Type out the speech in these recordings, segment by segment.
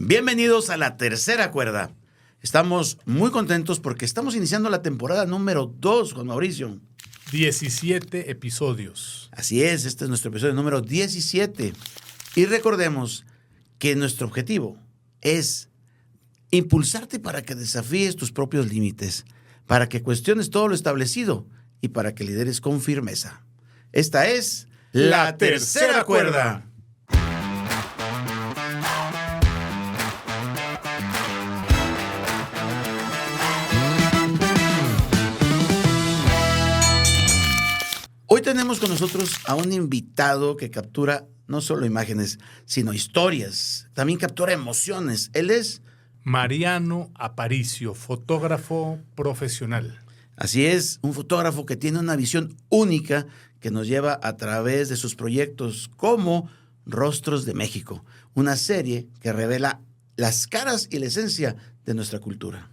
Bienvenidos a La Tercera Cuerda. Estamos muy contentos porque estamos iniciando la temporada número 2, Juan Mauricio. 17 episodios. Así es, este es nuestro episodio número 17. Y recordemos que nuestro objetivo es impulsarte para que desafíes tus propios límites, para que cuestiones todo lo establecido y para que lideres con firmeza. Esta es La Tercera Cuerda. Hoy tenemos con nosotros a un invitado que captura no solo imágenes, sino historias. También captura emociones. Él es Mariano Aparicio, fotógrafo profesional. Así es, un fotógrafo que tiene una visión única que nos lleva a través de sus proyectos como Rostros de México, una serie que revela las caras y la esencia de nuestra cultura.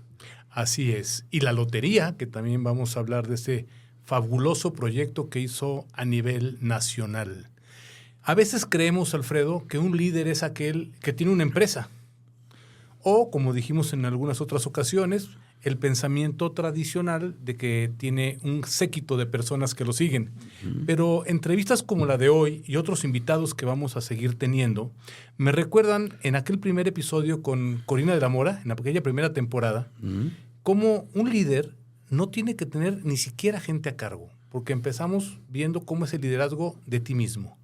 Así es. Y la lotería, que también vamos a hablar de este fabuloso proyecto que hizo a nivel nacional. A veces creemos, Alfredo, que un líder es aquel que tiene una empresa. O, como dijimos en algunas otras ocasiones, el pensamiento tradicional de que tiene un séquito de personas que lo siguen. Pero entrevistas como la de hoy y otros invitados que vamos a seguir teniendo, me recuerdan en aquel primer episodio con Corina de la Mora, en aquella primera temporada, cómo un líder no tiene que tener ni siquiera gente a cargo, porque empezamos viendo cómo es el liderazgo de ti mismo.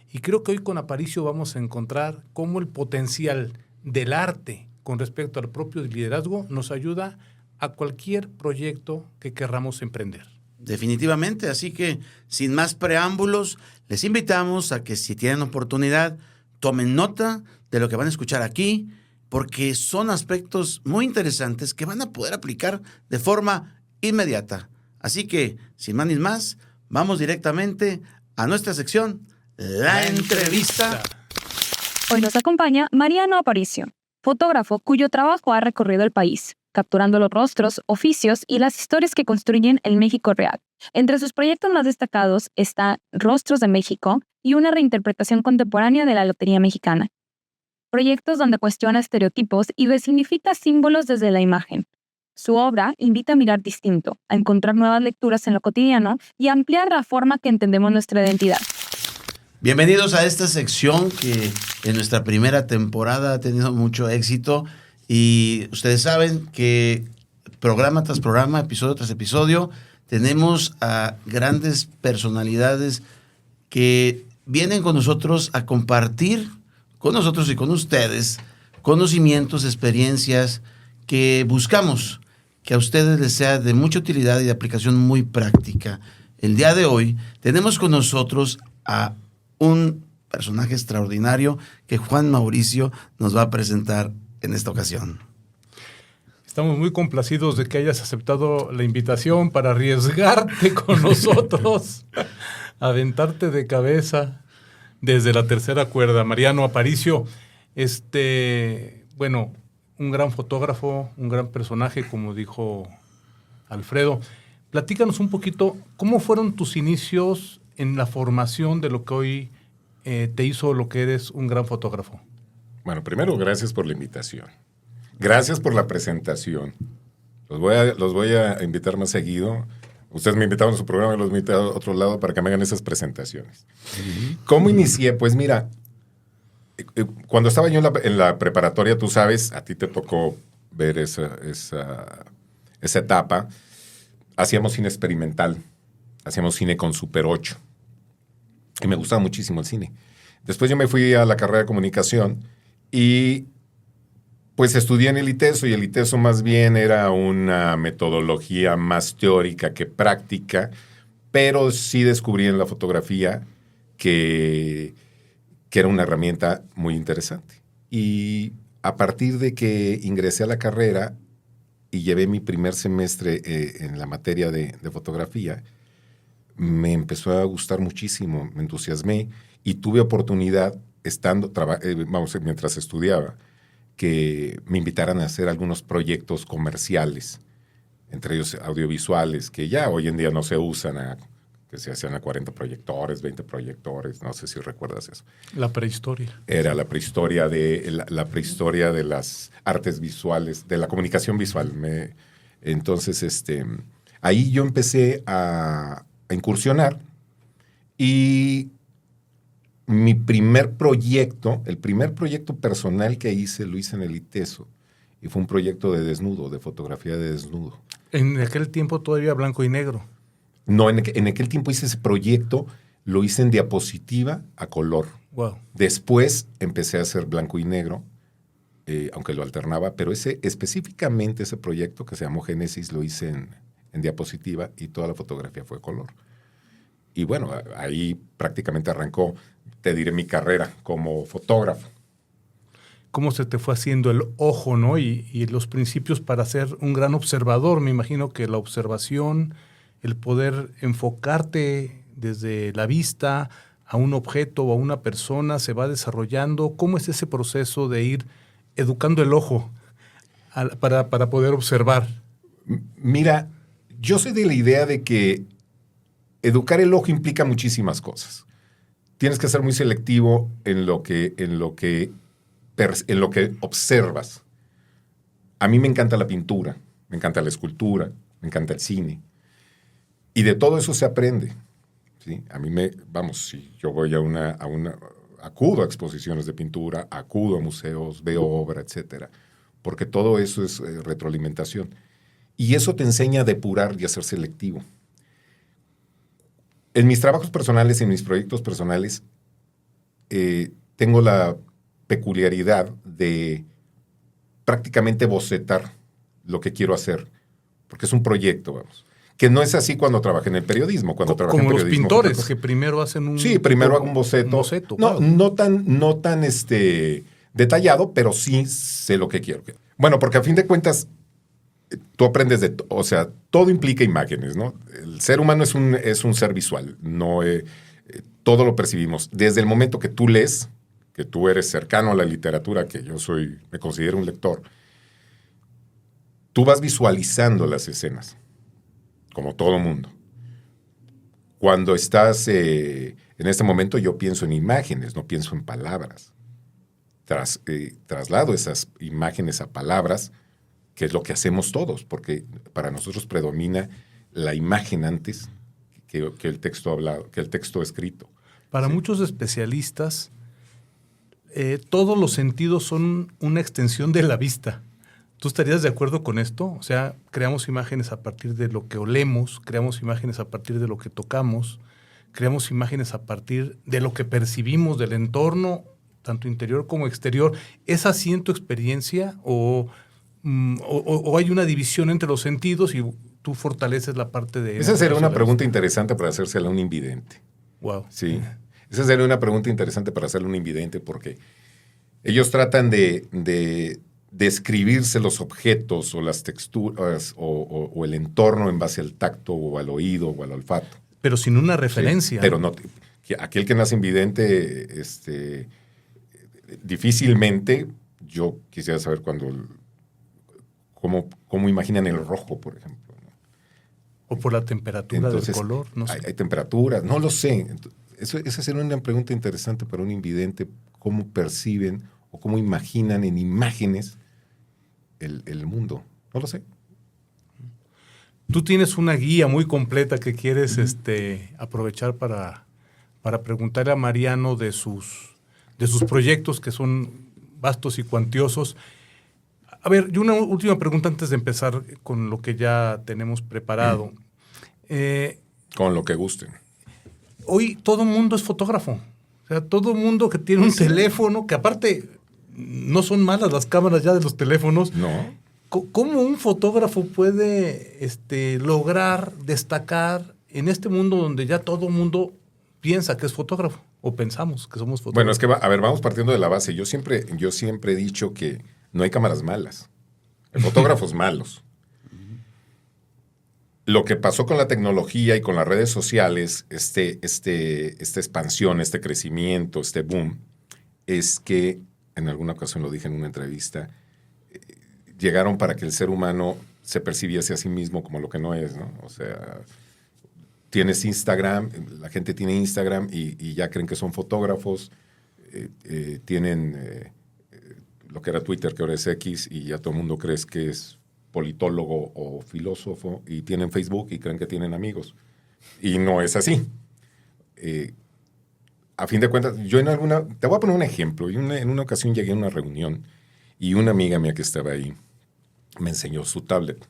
Y creo que hoy con Aparicio vamos a encontrar cómo el potencial del arte con respecto al propio liderazgo nos ayuda a cualquier proyecto que querramos emprender. Definitivamente, así que sin más preámbulos, les invitamos a que si tienen oportunidad, tomen nota de lo que van a escuchar aquí, porque son aspectos muy interesantes que van a poder aplicar de forma inmediata. Así que, sin más ni más, vamos directamente a nuestra sección, La Entrevista. Hoy nos acompaña Mariano Aparicio, fotógrafo cuyo trabajo ha recorrido el país, capturando los rostros, oficios y las historias que construyen el México real. Entre sus proyectos más destacados está Rostros de México y una reinterpretación contemporánea de la Lotería Mexicana. Proyectos donde cuestiona estereotipos y resignifica símbolos desde la imagen. Su obra invita a mirar distinto, a encontrar nuevas lecturas en lo cotidiano y a ampliar la forma que entendemos nuestra identidad. Bienvenidos a esta sección que en nuestra primera temporada ha tenido mucho éxito y ustedes saben que programa tras programa, episodio tras episodio, tenemos a grandes personalidades que vienen con nosotros a compartir con nosotros y con ustedes conocimientos, experiencias que buscamos que a ustedes les sea de mucha utilidad y de aplicación muy práctica. El día de hoy tenemos con nosotros a un personaje extraordinario que Juan Mauricio nos va a presentar en esta ocasión. Estamos muy complacidos de que hayas aceptado la invitación para arriesgarte con nosotros, aventarte de cabeza desde La Tercera Cuerda. Mariano Aparicio, un gran fotógrafo, un gran personaje, como dijo Alfredo. Platícanos un poquito, ¿cómo fueron tus inicios en la formación de lo que hoy te hizo lo que eres un gran fotógrafo? Bueno, primero, gracias por la invitación. Gracias por la presentación. Los voy a invitar más seguido. Ustedes me invitaron a su programa y los invité a otro lado para que me hagan esas presentaciones. ¿Cómo inicié? Pues mira, cuando estaba yo en la preparatoria, tú sabes, a ti te tocó ver esa etapa. Hacíamos cine experimental, hacíamos cine con Super 8. Y me gustaba muchísimo el cine. Después yo me fui a la carrera de comunicación y pues estudié en el ITESO, y el ITESO más bien era una metodología más teórica que práctica, pero sí descubrí en la fotografía que era una herramienta muy interesante. Y a partir de que ingresé a la carrera y llevé mi primer semestre en la materia de fotografía, me empezó a gustar muchísimo, me entusiasmé y tuve oportunidad, mientras estudiaba, que me invitaran a hacer algunos proyectos comerciales, entre ellos audiovisuales, que ya hoy en día no se usan que se hacían a 40 proyectores, 20 proyectores, no sé si recuerdas eso. La prehistoria. Era la prehistoria la prehistoria de las artes visuales, de la comunicación visual. Entonces, ahí yo empecé a incursionar y el primer proyecto personal que hice, lo hice en el ITESO y fue un proyecto de desnudo, de fotografía de desnudo. En aquel tiempo todavía blanco y negro. No, en aquel tiempo hice ese proyecto, lo hice en diapositiva a color. Wow. Después empecé a hacer blanco y negro, aunque lo alternaba, pero específicamente ese proyecto que se llamó Génesis lo hice en diapositiva y toda la fotografía fue color. Y bueno, ahí prácticamente arrancó, te diré, mi carrera como fotógrafo. ¿Cómo se te fue haciendo el ojo, ¿no? Y los principios para ser un gran observador. Me imagino que la observación, el poder enfocarte desde la vista a un objeto o a una persona se va desarrollando. ¿Cómo es ese proceso de ir educando el ojo para poder observar? Mira, yo soy de la idea de que educar el ojo implica muchísimas cosas. Tienes que ser muy selectivo en lo que observas. A mí me encanta la pintura, me encanta la escultura, me encanta el cine. Y de todo eso se aprende. ¿Sí? A mí si yo voy acudo a exposiciones de pintura, acudo a museos, veo obra, etcétera, porque todo eso es retroalimentación. Y eso te enseña a depurar y a ser selectivo. En mis trabajos personales, en mis proyectos personales, tengo la peculiaridad de prácticamente bocetar lo que quiero hacer, porque es un proyecto, vamos. Que no es así cuando trabajé en el periodismo. Cuando trabajé en periodismo, los pintores, que primero hacen un... Sí, primero hago un boceto. Claro. No tan detallado, pero sí sé lo que quiero. Bueno, porque a fin de cuentas, tú aprendes todo implica imágenes, ¿no? El ser humano es un ser visual. No, todo lo percibimos. Desde el momento que tú lees, que tú eres cercano a la literatura, que yo me considero un lector, tú vas visualizando las escenas, como todo mundo. Cuando estás en este momento, yo pienso en imágenes, no pienso en palabras. Traslado esas imágenes a palabras, que es lo que hacemos todos, porque para nosotros predomina la imagen antes que el texto hablado, que el texto escrito. Para muchos especialistas, todos los sentidos son una extensión de la vista. ¿Tú estarías de acuerdo con esto? O sea, creamos imágenes a partir de lo que olemos, creamos imágenes a partir de lo que tocamos, creamos imágenes a partir de lo que percibimos del entorno, tanto interior como exterior. ¿Es así en tu experiencia o hay una división entre los sentidos y tú fortaleces la parte de... Esa sería una pregunta interesante para hacérsela a un invidente. Wow. Sí. Esa sería una pregunta interesante para hacerle a un invidente porque ellos tratan de describirse los objetos o las texturas o el entorno en base al tacto o al oído o al olfato. Pero sin una referencia. Sí, pero no, aquel que nace invidente, difícilmente, yo quisiera saber cómo imaginan el rojo, por ejemplo, ¿no? O por la temperatura del color, no sé. Hay temperaturas, no lo sé. Esa sería una pregunta interesante para un invidente, cómo perciben o cómo imaginan en imágenes el mundo. No lo sé. Tú tienes una guía muy completa que quieres aprovechar para preguntarle a Mariano de sus proyectos que son vastos y cuantiosos. A ver, yo una última pregunta antes de empezar con lo que ya tenemos preparado. Con lo que gusten. Hoy todo el mundo es fotógrafo. O sea, todo el mundo que tiene un teléfono, que aparte no son malas las cámaras ya de los teléfonos. No. ¿Cómo un fotógrafo puede lograr destacar en este mundo donde ya todo el mundo piensa que es fotógrafo o pensamos que somos fotógrafos? Bueno, es que vamos partiendo de la base. Yo siempre he dicho que no hay cámaras malas. Hay fotógrafos malos. Lo que pasó con la tecnología y con las redes sociales, esta expansión, este crecimiento, este boom, es que, en alguna ocasión lo dije en una entrevista, llegaron para que el ser humano se percibiese a sí mismo como lo que no es, ¿no? O sea, tienes Instagram, la gente tiene Instagram y ya creen que son fotógrafos, tienen lo que era Twitter, que ahora es X, y ya todo el mundo cree que es politólogo o filósofo, y tienen Facebook y creen que tienen amigos. Y no es así. A fin de cuentas, te voy a poner un ejemplo. En una ocasión llegué a una reunión y una amiga mía que estaba ahí me enseñó su tablet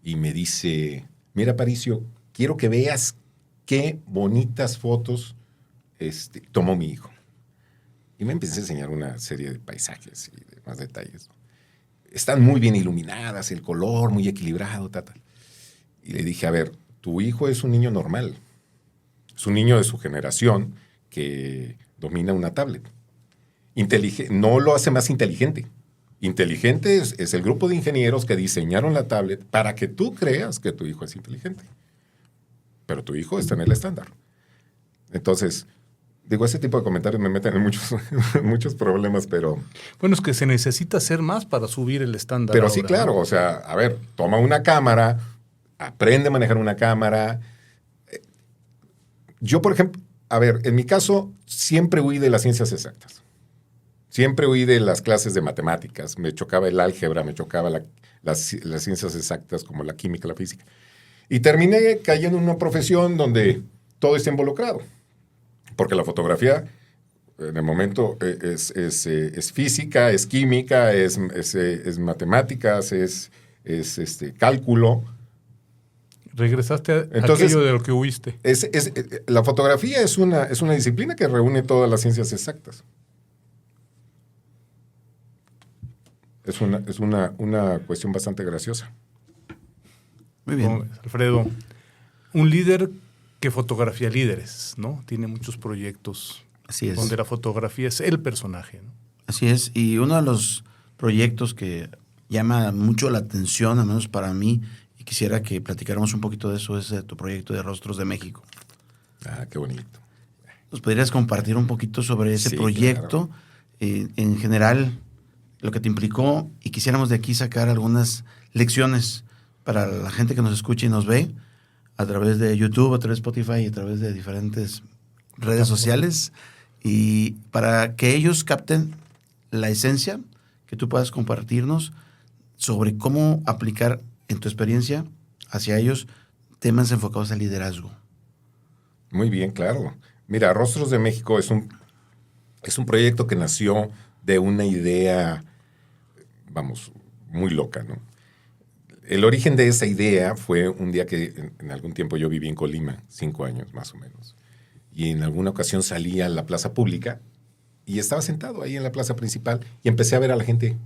y me dice, mira, Aparicio, quiero que veas qué bonitas fotos tomó mi hijo. Y me empecé a enseñar una serie de paisajes y de más detalles. Están muy bien iluminadas, el color muy equilibrado, Y le dije, a ver, tu hijo es un niño normal. Es un niño de su generación que domina una tablet. No lo hace más inteligente. Inteligente es el grupo de ingenieros que diseñaron la tablet para que tú creas que tu hijo es inteligente. Pero tu hijo está en el estándar. Entonces, ese tipo de comentarios me meten en muchos problemas, pero... Bueno, es que se necesita hacer más para subir el estándar. Pero ahora, sí, claro. ¿no? O sea, a ver, toma una cámara, aprende a manejar una cámara. Yo, por ejemplo, a ver, en mi caso, siempre huí de las ciencias exactas. Siempre huí de las clases de matemáticas. Me chocaba el álgebra, me chocaba las ciencias exactas como la química, la física. Y terminé cayendo en una profesión donde todo está involucrado. Porque la fotografía, en el momento, es física, es química, es matemáticas, es cálculo. Regresaste a aquello de lo que huiste. La fotografía es una disciplina que reúne todas las ciencias exactas. Es una cuestión bastante graciosa. Muy bien. ¿Cómo ves, Alfredo? Un líder que fotografía líderes, ¿no? Tiene muchos proyectos. Así es. Donde la fotografía es el personaje, ¿no? Así es. Y uno de los proyectos que llama mucho la atención, al menos para mí, y quisiera que platicáramos un poquito de eso, es tu proyecto de Rostros de México. Ah, qué bonito. ¿Nos podrías compartir un poquito sobre ese Sí, proyecto? Claro. En general, lo que te implicó, y quisiéramos de aquí sacar algunas lecciones para la gente que nos escucha y nos ve a través de YouTube, a través de Spotify y a través de diferentes redes sociales, y para que ellos capten la esencia que tú puedas compartirnos sobre cómo aplicar en tu experiencia hacia ellos temas enfocados al liderazgo. Muy bien, claro. Mira, Rostros de México es un proyecto que nació de una idea, vamos, muy loca, ¿no? El origen de esa idea fue un día que en algún tiempo yo viví en Colima, 5 años más o menos. Y en alguna ocasión salí a la plaza pública y estaba sentado ahí en la plaza principal y empecé a ver a la gente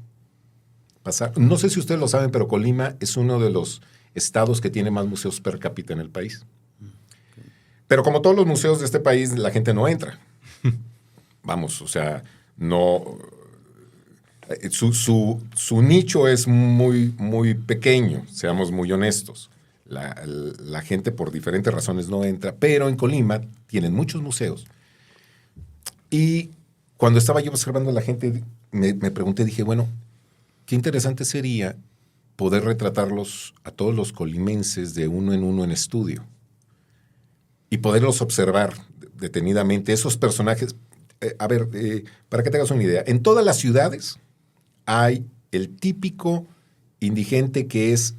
pasar. No sé si ustedes lo saben, pero Colima es uno de los estados que tiene más museos per cápita en el país. Pero como todos los museos de este país, la gente no entra. Vamos, o sea, no... Su nicho es muy, muy pequeño, seamos muy honestos. La gente por diferentes razones no entra, pero en Colima tienen muchos museos. Y cuando estaba yo observando a la gente, me pregunté, dije, bueno, qué interesante sería poder retratarlos a todos los colimenses de uno en estudio y poderlos observar detenidamente, esos personajes. Para que te hagas una idea, en todas las ciudades hay el típico indigente que es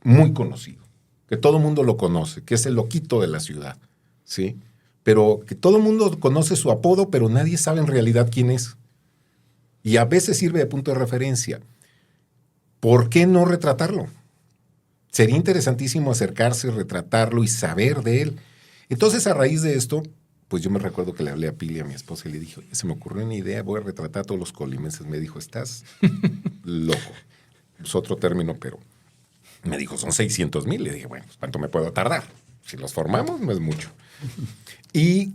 muy conocido, que todo el mundo lo conoce, que es el loquito de la ciudad, ¿sí? Pero que todo el mundo conoce su apodo, pero nadie sabe en realidad quién es. Y a veces sirve de punto de referencia. ¿Por qué no retratarlo? Sería interesantísimo acercarse, retratarlo y saber de él. Entonces, a raíz de esto, pues yo me recuerdo que le hablé a Pili, a mi esposa, y le dije, oye, se me ocurrió una idea, voy a retratar a todos los colimenses. Me dijo, estás loco. Es otro término, pero me dijo, son 600,000. Le dije, bueno, pues, ¿cuánto me puedo tardar? Si los formamos, no es mucho. Y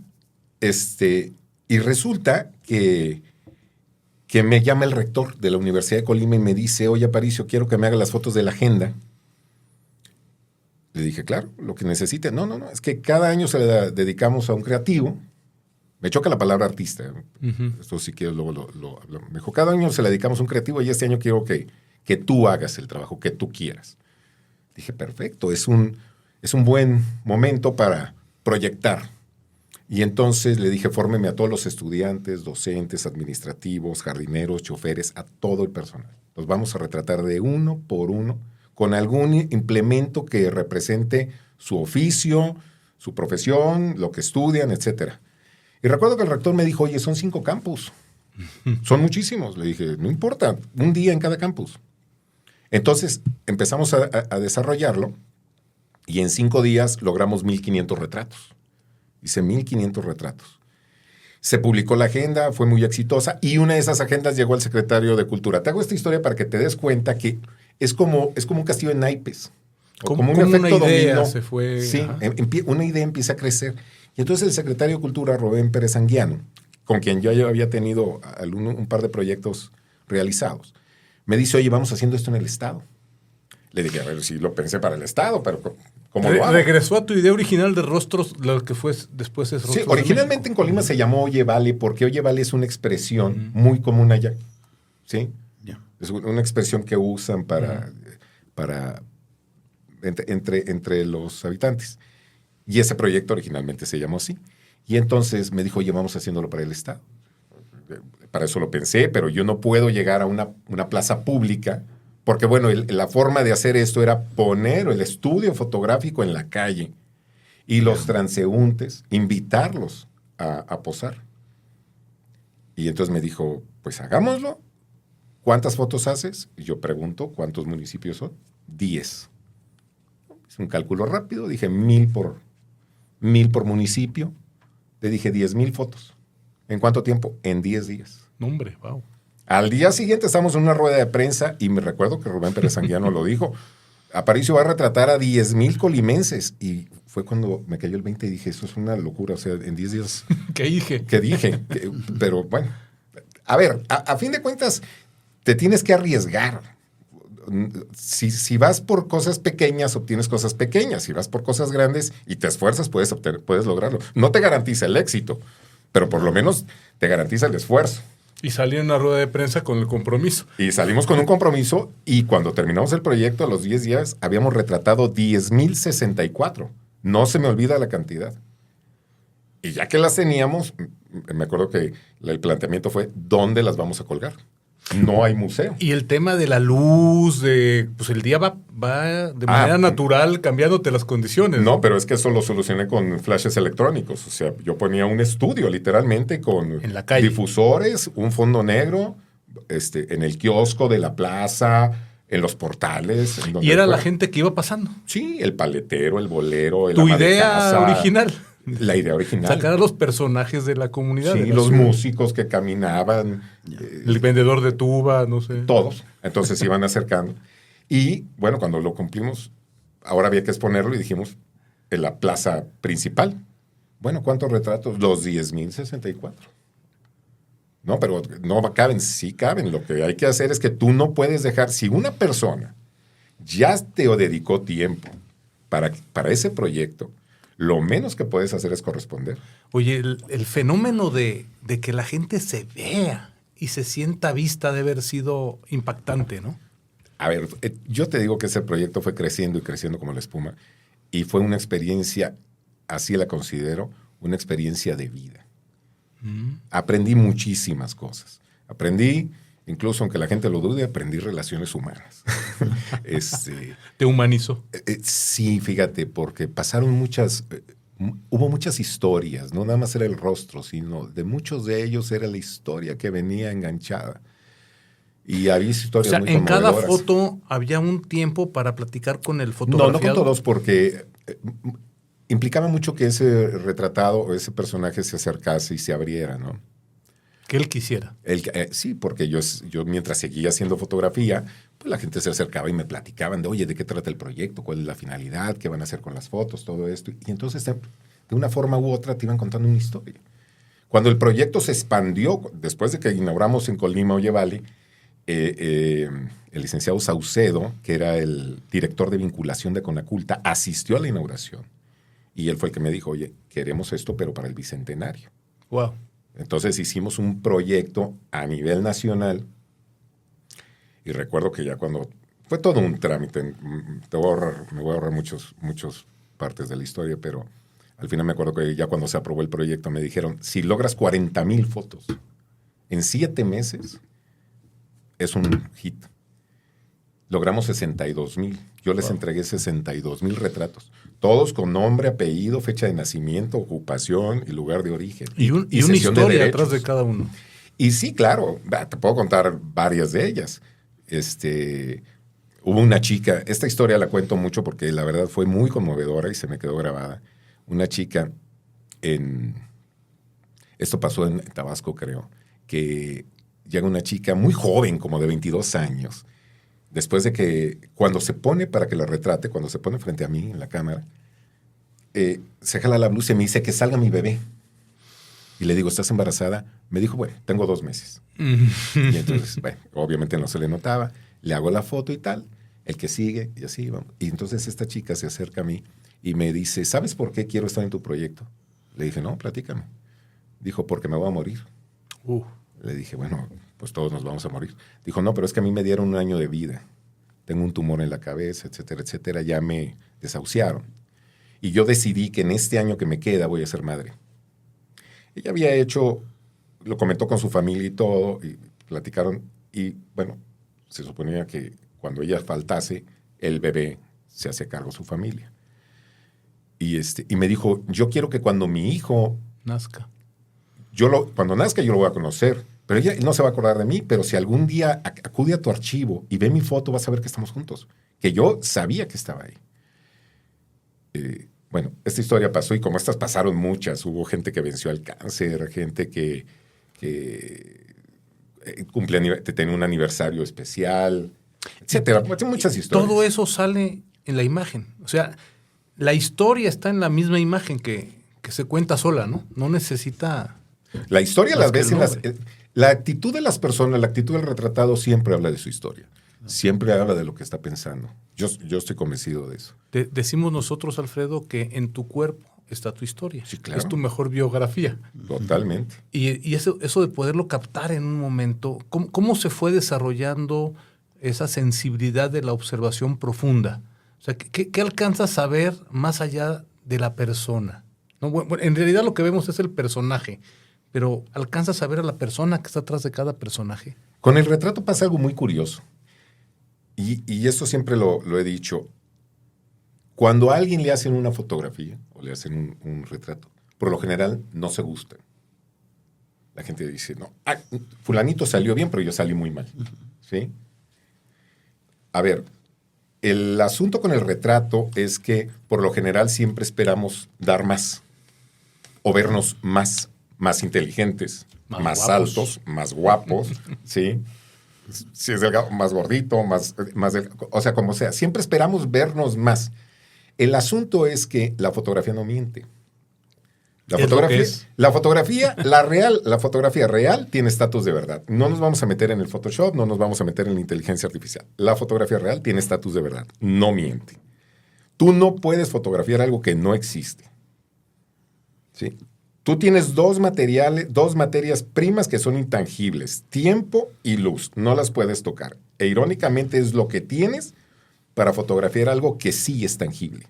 resulta que me llama el rector de la Universidad de Colima y me dice, oye, Aparicio, quiero que me haga las fotos de la agenda. Le dije, claro, lo que necesite. No, es que cada año se le dedicamos a un creativo. Me choca la palabra artista. Esto si quieres luego lo hablamos. Me dijo, cada año se le dedicamos a un creativo y este año quiero que tú hagas el trabajo que tú quieras. Dije, perfecto, es un es un buen momento para proyectar. Y entonces le dije, fórmeme a todos los estudiantes, docentes, administrativos, jardineros, choferes, a todo el personal. Los vamos a retratar de uno por uno, con algún implemento que represente su oficio, su profesión, lo que estudian, etc. Y recuerdo que el rector me dijo, oye, son 5 campus. Son muchísimos. Le dije, no importa, un día en cada campus. Entonces empezamos a desarrollarlo y en 5 días logramos 1,500 retratos. Hice 1,500 retratos. Se publicó la agenda, fue muy exitosa y una de esas agendas llegó al secretario de Cultura. Te hago esta historia para que te des cuenta que es como un castillo de naipes. Como un efecto una idea dominó. se fue. Sí, una idea empieza a crecer. Y entonces el secretario de Cultura, Rubén Pérez Anguiano, con quien yo ya había tenido un par de proyectos realizados, me dice, oye, vamos haciendo esto en el Estado. Le dije, a ver, sí lo pensé para el Estado, pero ¿cómo lo hago? Regresó a tu idea original de rostros, lo que fue después es Rostros Sí, originalmente en Colima se llamó Oye Vale, porque Oye Vale es una expresión muy común allá. ¿Sí? Ya. Es una expresión que usan entre los habitantes. Y ese proyecto originalmente se llamó así. Y entonces me dijo, oye, vamos haciéndolo para el Estado. Para eso lo pensé, pero yo no puedo llegar a una plaza pública, porque bueno, la forma de hacer esto era poner el estudio fotográfico en la calle y los transeúntes, invitarlos a posar. Y entonces me dijo, pues hagámoslo. ¿Cuántas fotos haces? Y yo pregunto, ¿cuántos municipios son? 10. Es un cálculo rápido, dije 1,000 por municipio. Le dije 10,000 fotos. ¿En cuánto tiempo? En 10 días. No, hombre, wow. Al día siguiente estamos en una rueda de prensa y me recuerdo que Rubén Pérez Anguiano lo dijo. Aparicio va a retratar a 10,000 colimenses. Y fue cuando me cayó el 20 y dije, eso es una locura. O sea, en 10 días... ¿Qué dije? ¿Qué dije? Pero bueno, a ver, a fin de cuentas, te tienes que arriesgar. Si vas por cosas pequeñas, obtienes cosas pequeñas. Si vas por cosas grandes y te esfuerzas, puedes lograrlo. No te garantiza el éxito, pero por lo menos te garantiza el esfuerzo. Y salí en una rueda de prensa con el compromiso. Y salimos con un compromiso y cuando terminamos el proyecto, a los 10 días, habíamos retratado 10,064. No se me olvida la cantidad. Y ya que las teníamos, me acuerdo que el planteamiento fue, ¿dónde las vamos a colgar? No hay museo. Y el tema de la luz, pues el día va de manera natural cambiándote las condiciones. No, pero es que eso lo solucioné con flashes electrónicos. O sea, yo ponía un estudio literalmente con en la calle, difusores, un fondo negro, en el kiosco de la plaza, en los portales. Y era la gente que iba pasando. Sí, el paletero, el bolero, el Tu ama de idea casa, original. La idea original. Sacar a los personajes de la comunidad. Sí, los músicos que caminaban. El vendedor de tuba, no sé. Todos. Entonces se iban acercando. Y bueno, cuando lo cumplimos, ahora había que exponerlo y dijimos en la plaza principal. Bueno, ¿cuántos retratos? Los 10,064. No, pero no caben. Sí caben. Lo que hay que hacer es que tú no puedes dejar, si una persona ya te dedicó tiempo para ese proyecto, lo menos que puedes hacer es corresponder. Oye, el fenómeno de que la gente se vea y se sienta vista debe haber sido impactante, ¿no? A ver, yo te digo que ese proyecto fue creciendo y creciendo como la espuma y fue una experiencia, así la considero, una experiencia de vida. Aprendí muchísimas cosas. Aprendí, incluso aunque la gente lo dude, aprendí relaciones humanas. ¿Te humanizó? Sí, fíjate, porque hubo muchas historias, no nada más era el rostro, sino de muchos de ellos era la historia que venía enganchada. Y había historias muy en cada conmovedoras. foto había un tiempo para platicar con el fotógrafo. No con todos, porque implicaba mucho que ese retratado o ese personaje se acercase y se abriera, ¿no? Que él quisiera. Sí, porque yo mientras seguía haciendo fotografía, pues la gente se acercaba y me platicaban de, oye, ¿de qué trata el proyecto? ¿Cuál es la finalidad? ¿Qué van a hacer con las fotos? Todo esto. Y entonces, de una forma u otra, te iban contando una historia. Cuando el proyecto se expandió, después de que inauguramos en Colima, Oye Vale, el licenciado Saucedo, que era el director de vinculación de Conaculta, asistió a la inauguración. Y él fue el que me dijo, oye, queremos esto, pero para el Bicentenario. Wow. Entonces hicimos un proyecto a nivel nacional y recuerdo que ya cuando... Fue todo un trámite, me voy a ahorrar muchos partes de la historia, pero al final me acuerdo que ya cuando se aprobó el proyecto me dijeron, si logras 40,000 fotos en 7 meses, es un hit. Logramos 62,000. Yo les entregué 62,000 retratos. Todos con nombre, apellido, fecha de nacimiento, ocupación y lugar de origen. Y una cesión de historia derechos. detrás de cada uno. Y sí, claro, te puedo contar varias de ellas. Hubo una chica, esta historia la cuento mucho porque la verdad fue muy conmovedora y se me quedó grabada. Una chica esto pasó en Tabasco, creo, que llega una chica muy joven, como de 22 años, después de que cuando se pone para que la retrate, cuando se pone frente a mí en la cámara, se jala la blusa y me dice que salga mi bebé. Y le digo, ¿estás embarazada? Me dijo, bueno, tengo 2 meses. Y entonces, bueno, obviamente no se le notaba. Le hago la foto y tal. El que sigue, y así vamos. Y entonces esta chica se acerca a mí y me dice, ¿sabes por qué quiero estar en tu proyecto? Le dije, no, platícame. Dijo, porque me voy a morir. Le dije, bueno, pues todos nos vamos a morir. Dijo, no, pero es que a mí me dieron 1 año de vida. Tengo un tumor en la cabeza, etcétera, etcétera. Ya me desahuciaron. Y yo decidí que en este año que me queda voy a ser madre. Ella había hecho, lo comentó con su familia y todo, y platicaron. Y bueno, se suponía que cuando ella faltase, el bebé se hace cargo de su familia. Y me dijo, yo quiero que cuando mi hijo nazca, cuando nazca yo lo voy a conocer, pero ella no se va a acordar de mí, pero si algún día acude a tu archivo y ve mi foto, vas a ver que estamos juntos, que yo sabía que estaba ahí. Bueno, esta historia pasó y como estas pasaron muchas, hubo gente que venció al cáncer, gente que tenía un aniversario especial, etcétera. Muchas historias. Todo eso sale en la imagen. O sea, la historia está en la misma imagen que se cuenta sola, ¿no? No necesita... La historia las ves en nombre. la actitud de las personas, la actitud del retratado siempre habla de su historia. Siempre habla de lo que está pensando. Yo estoy convencido de eso. Decimos nosotros, Alfredo, que en tu cuerpo está tu historia. Sí, claro. Es tu mejor biografía. Totalmente. Y eso de poderlo captar en un momento, ¿cómo se fue desarrollando esa sensibilidad de la observación profunda? O sea, ¿qué alcanzas a ver más allá de la persona? ¿No? Bueno, en realidad lo que vemos es el personaje, pero ¿alcanzas a ver a la persona que está atrás de cada personaje? Con el retrato pasa algo muy curioso. Y esto siempre lo he dicho. Cuando a alguien le hacen una fotografía o le hacen un retrato, por lo general no se gustan. La gente dice, no, fulanito salió bien, pero yo salí muy mal. ¿Sí? A ver, el asunto con el retrato es que por lo general siempre esperamos dar más o vernos más inteligentes, más altos, más guapos, ¿sí? Si es delgado, más gordito, más delgado, o sea, como sea. Siempre esperamos vernos más. El asunto es que la fotografía no miente. La fotografía real tiene estatus de verdad. No nos vamos a meter en el Photoshop, no nos vamos a meter en la inteligencia artificial. La fotografía real tiene estatus de verdad. No miente. Tú no puedes fotografiar algo que no existe. ¿Sí? Tú tienes dos materias primas que son intangibles, tiempo y luz. No las puedes tocar. E irónicamente es lo que tienes para fotografiar algo que sí es tangible.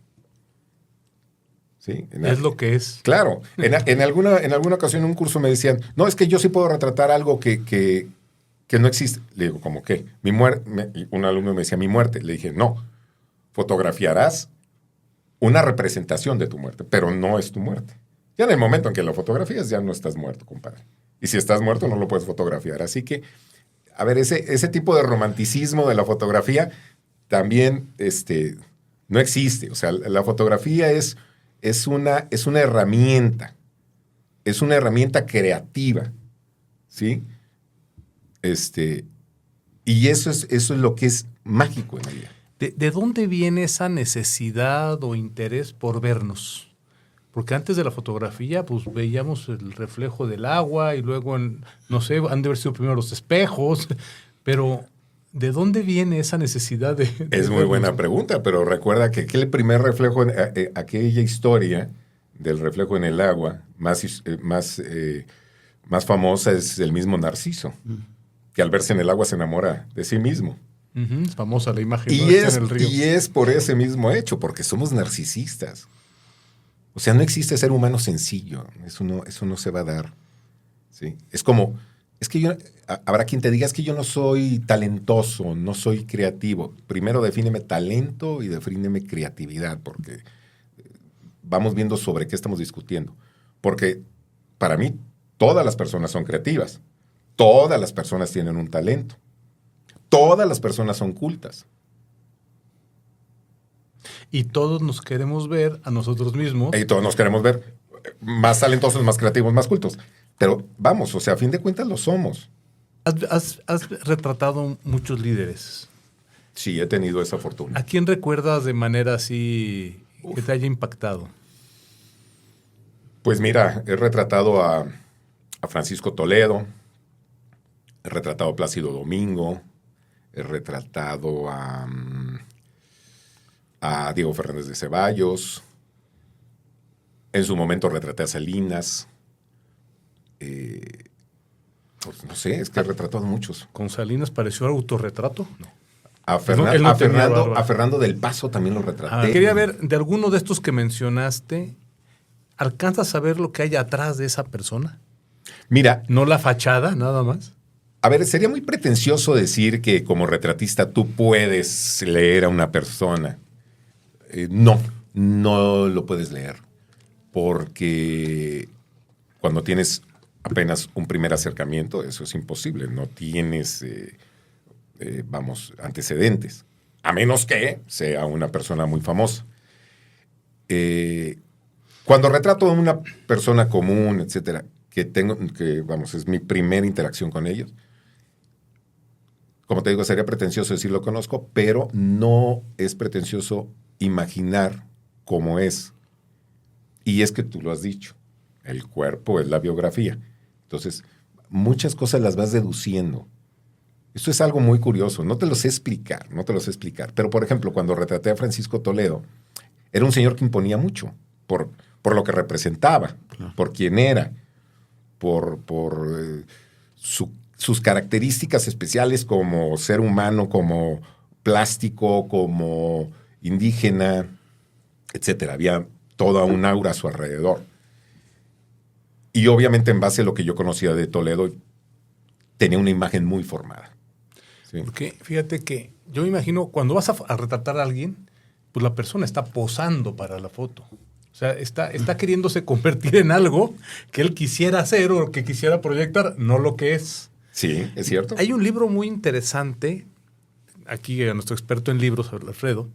¿Sí? Es lo que es. Claro. En alguna ocasión en un curso me decían, no, es que yo sí puedo retratar algo que no existe. Le digo, ¿cómo qué? Un alumno me decía, mi muerte. Le dije, no, fotografiarás una representación de tu muerte, pero no es tu muerte. Ya en el momento en que lo fotografías, ya no estás muerto, compadre. Y si estás muerto, no lo puedes fotografiar. Así que, a ver, ese tipo de romanticismo de la fotografía también no existe. O sea, la fotografía es una herramienta. Es una herramienta creativa. ¿Sí? Y eso es lo que es mágico en la vida. ¿De dónde viene esa necesidad o interés por vernos? Porque antes de la fotografía, pues veíamos el reflejo del agua y luego, no sé, han de haber sido primero los espejos, pero ¿de dónde viene esa necesidad de Es muy buena pregunta, pero recuerda que el primer reflejo, aquella historia del reflejo en el agua, más famosa es el mismo Narciso, que al verse en el agua se enamora de sí mismo. Es famosa la imagen, ¿no? Y Está en el río. es por ese mismo hecho, porque somos narcisistas. O sea, no existe ser humano sencillo. Eso no se va a dar. ¿Sí? Es como, habrá quien te diga, es que yo no soy talentoso, no soy creativo. Primero defíneme talento y defíneme creatividad, porque vamos viendo sobre qué estamos discutiendo. Porque para mí, todas las personas son creativas. Todas las personas tienen un talento. Todas las personas son cultas. Y todos nos queremos ver a nosotros mismos. Y todos nos queremos ver más talentosos, más creativos, más cultos. Pero vamos, o sea, a fin de cuentas lo somos. Has retratado muchos líderes. Sí, he tenido esa fortuna. ¿A quién recuerdas de manera así que te haya impactado? Pues mira, he retratado a Francisco Toledo, he retratado a Plácido Domingo, he retratado a Diego Fernández de Ceballos, en su momento retraté a Salinas, pues no sé, es que he retratado a muchos. ¿Con Salinas pareció autorretrato? No. A Fernando del Paso también lo retraté. Quería ver, de alguno de estos que mencionaste, ¿alcanzas a ver lo que hay atrás de esa persona? Mira. ¿No la fachada, nada más? A ver, sería muy pretencioso decir que como retratista tú puedes leer a una persona. No lo puedes leer. Porque cuando tienes apenas un primer acercamiento, eso es imposible. No tienes, antecedentes. A menos que sea una persona muy famosa. Cuando retrato a una persona común, etcétera, es mi primera interacción con ellos, como te digo, sería pretencioso decir lo conozco, pero no es pretencioso imaginar cómo es. Y es que tú lo has dicho, el cuerpo es la biografía. Entonces, muchas cosas las vas deduciendo. Esto es algo muy curioso, no te lo sé explicar. Pero, por ejemplo, cuando retraté a Francisco Toledo, era un señor que imponía mucho por lo que representaba, por quién era, por sus características especiales como ser humano, como plástico, como indígena, etcétera. Había toda un aura a su alrededor. Y obviamente en base a lo que yo conocía de Toledo, tenía una imagen muy formada. ¿Sí? Porque fíjate que yo me imagino cuando vas a retratar a alguien, pues la persona está posando para la foto. O sea, está queriéndose convertir en algo que él quisiera hacer o que quisiera proyectar, no lo que es. Sí, es cierto. Hay un libro muy interesante, aquí a nuestro experto en libros, Alfredo,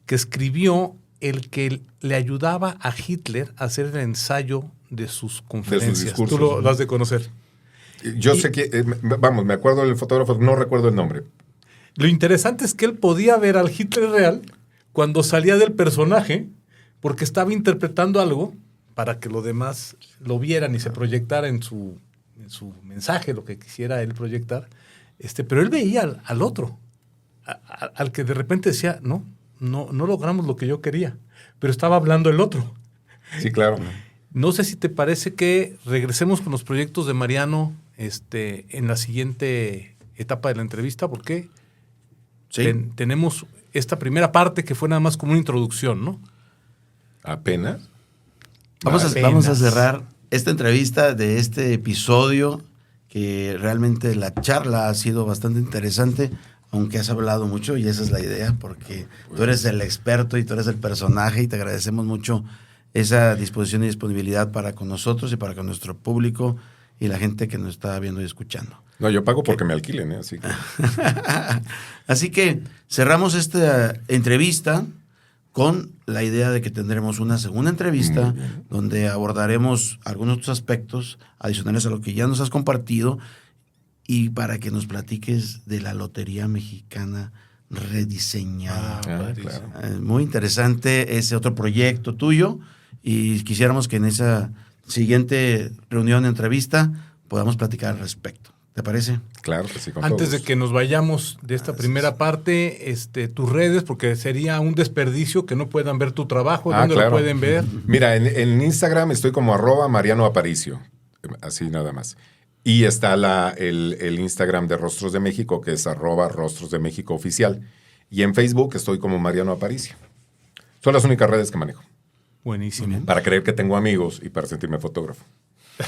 que escribió el que le ayudaba a Hitler a hacer el ensayo de sus conferencias. De sus discursos. Tú lo has de conocer. Yo sé que, me acuerdo del fotógrafo, no recuerdo el nombre. Lo interesante es que él podía ver al Hitler real cuando salía del personaje, porque estaba interpretando algo para que los demás lo vieran y se proyectara en su mensaje, lo que quisiera él proyectar. Pero él veía al otro, al que de repente decía, no logramos lo que yo quería, pero estaba hablando el otro. Sí, claro. No sé si te parece que regresemos con los proyectos de Mariano en la siguiente etapa de la entrevista, porque sí. Tenemos esta primera parte que fue nada más como una introducción, ¿no? ¿Apenas? Vamos a cerrar esta entrevista de este episodio, que realmente la charla ha sido bastante interesante, aunque has hablado mucho, y esa es la idea, porque tú eres el experto y tú eres el personaje, y te agradecemos mucho esa disposición y disponibilidad para con nosotros y para con nuestro público y la gente que nos está viendo y escuchando. No, yo pago porque me alquilen, así que... Así que cerramos esta entrevista con la idea de que tendremos una segunda entrevista donde abordaremos algunos otros aspectos adicionales a lo que ya nos has compartido, y para que nos platiques de la Lotería Mexicana rediseñada. Claro. Muy interesante ese otro proyecto tuyo, y quisiéramos que en esa siguiente reunión, entrevista, podamos platicar al respecto. ¿Te parece? Claro que sí. Antes de que nos vayamos de esta primera parte, tus redes, porque sería un desperdicio que no puedan ver tu trabajo. ¿Dónde lo pueden ver? Mira, en Instagram estoy como @Mariano Aparicio, así nada más. Y está el Instagram de Rostros de México, que es @Rostros de México Oficial. Y en Facebook estoy como Mariano Aparicio. Son las únicas redes que manejo. Buenísimo. Para creer que tengo amigos y para sentirme fotógrafo.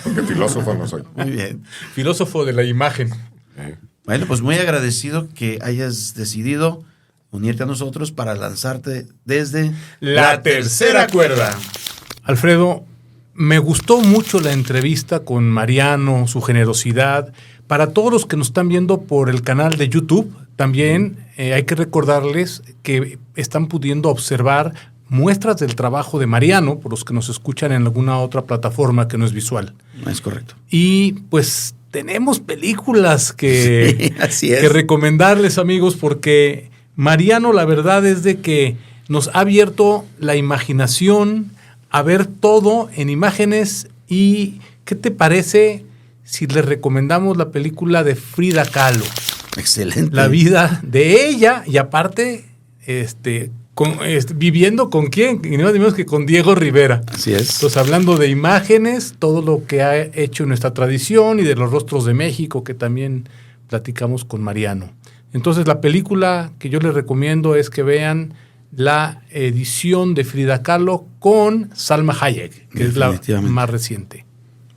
Porque filósofo no soy. Muy bien. Filósofo de la imagen. Bueno, pues muy agradecido que hayas decidido unirte a nosotros para lanzarte desde La Tercera Cuerda. Alfredo, me gustó mucho la entrevista con Mariano, su generosidad. Para todos los que nos están viendo por el canal de YouTube, también hay que recordarles que están pudiendo observar muestras del trabajo de Mariano, por los que nos escuchan en alguna otra plataforma que no es visual. Es correcto. Y pues tenemos películas que, Sí, así es. que recomendarles, amigos, porque Mariano, la verdad es de que nos ha abierto la imaginación a ver todo en imágenes. ¿Y qué te parece si le recomendamos la película de Frida Kahlo? Excelente. La vida de ella y aparte viviendo con quién, ni más ni menos que con Diego Rivera. Así es. Entonces, hablando de imágenes, todo lo que ha hecho nuestra tradición y de los rostros de México, que también platicamos con Mariano. Entonces, la película que yo les recomiendo es que vean la edición de Frida Kahlo con Salma Hayek, que es la más reciente.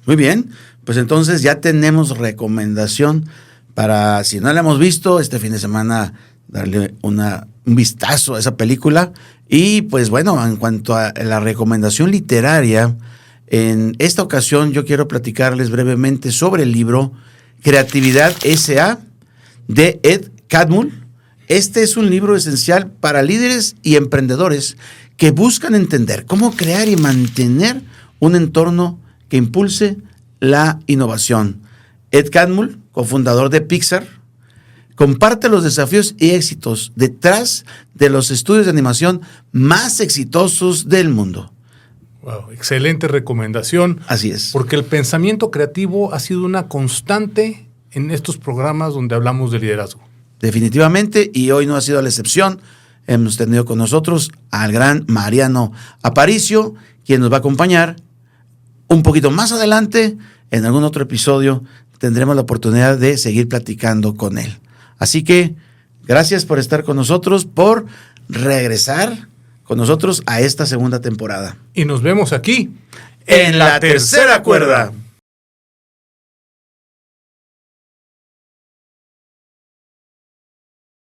Muy bien, pues entonces ya tenemos recomendación para, si no la hemos visto, este fin de semana darle un vistazo a esa película. Y pues bueno, en cuanto a la recomendación literaria, en esta ocasión yo quiero platicarles brevemente sobre el libro Creatividad S.A. de Ed Catmull. Este es un libro esencial para líderes y emprendedores que buscan entender cómo crear y mantener un entorno que impulse la innovación. Ed Catmull, cofundador de Pixar, comparte los desafíos y éxitos detrás de los estudios de animación más exitosos del mundo. Wow, excelente recomendación. Así es. Porque el pensamiento creativo ha sido una constante en estos programas donde hablamos de liderazgo. Definitivamente, y hoy no ha sido la excepción. Hemos tenido con nosotros al gran Mariano Aparicio, quien nos va a acompañar un poquito más adelante. En algún otro episodio tendremos la oportunidad de seguir platicando con él. Así que gracias por estar con nosotros, por regresar con nosotros a esta segunda temporada. Y nos vemos aquí En la tercera cuerda.